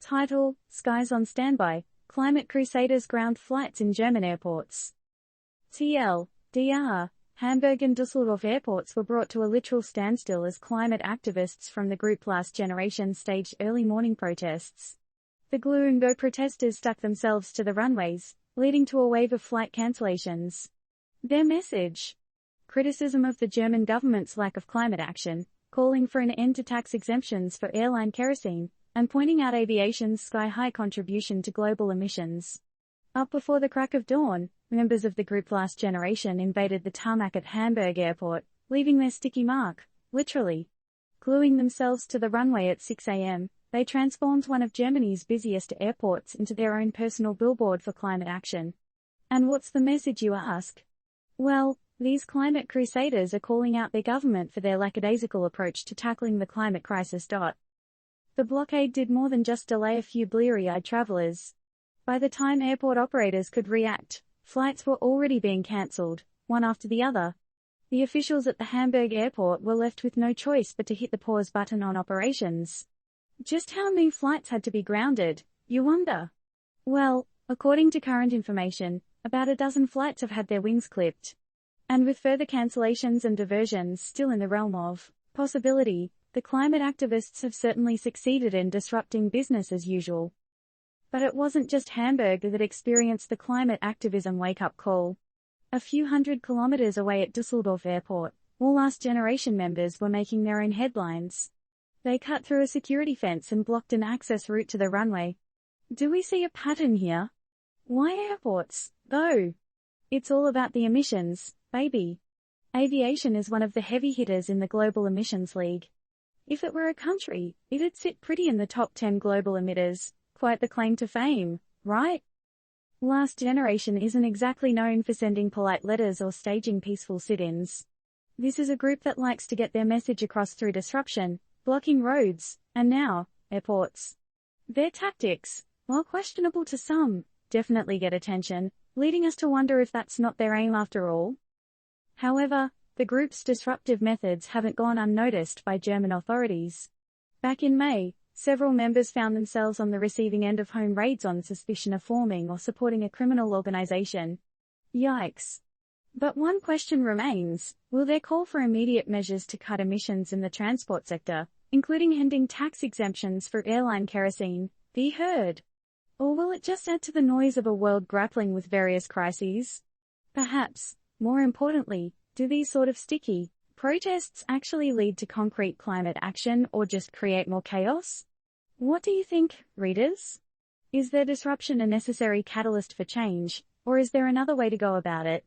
Title: Skies on Standby, Climate Crusaders ground flights in German airports. TLDR: Hamburg and Düsseldorf airports were brought to a literal standstill as climate activists from the group Last Generation staged early morning protests. The glue and go protesters stuck themselves to the runways, leading to a wave of flight cancellations. Their message: criticism of the German government's lack of climate action, calling for an end to tax exemptions for airline kerosene, and pointing out aviation's sky-high contribution to global emissions. Up before the crack of dawn, members of the group Last Generation invaded the tarmac at Hamburg Airport, leaving their sticky mark, literally. Gluing themselves to the runway at 6 a.m., they transformed one of Germany's busiest airports into their own personal billboard for climate action. And what's the message, you ask? Well, these climate crusaders are calling out their government for their lackadaisical approach to tackling the climate crisis. The blockade did more than just delay a few bleary-eyed travelers. By the time airport operators could react, flights were already being cancelled, one after the other. The officials at the Hamburg airport were left with no choice but to hit the pause button on operations. Just how many flights had to be grounded, you wonder? Well, according to current information, about a dozen flights have had their wings clipped. And with further cancellations and diversions still in the realm of possibility, the climate activists have certainly succeeded in disrupting business as usual. But it wasn't just Hamburg that experienced the climate activism wake-up call. A few hundred kilometers away at Düsseldorf Airport, all Last Generation members were making their own headlines. They cut through a security fence and blocked an access route to the runway. Do we see a pattern here? Why airports, though? It's all about the emissions, baby. Aviation is one of the heavy hitters in the Global Emissions League. If it were a country, it'd sit pretty in the top 10 global emitters. Quite the claim to fame, right? Last Generation isn't exactly known for sending polite letters or staging peaceful sit-ins. This is a group that likes to get their message across through disruption, blocking roads, and now, airports. Their tactics, while questionable to some, definitely get attention, leading us to wonder if that's not their aim after all. However, the group's disruptive methods haven't gone unnoticed by German authorities. Back in May, several members found themselves on the receiving end of home raids on suspicion of forming or supporting a criminal organization. Yikes. But one question remains: will their call for immediate measures to cut emissions in the transport sector, including ending tax exemptions for airline kerosene, be heard? Or will it just add to the noise of a world grappling with various crises? Perhaps, more importantly, do these sort of sticky protests actually lead to concrete climate action or just create more chaos? What do you think, readers? Is their disruption a necessary catalyst for change, or is there another way to go about it?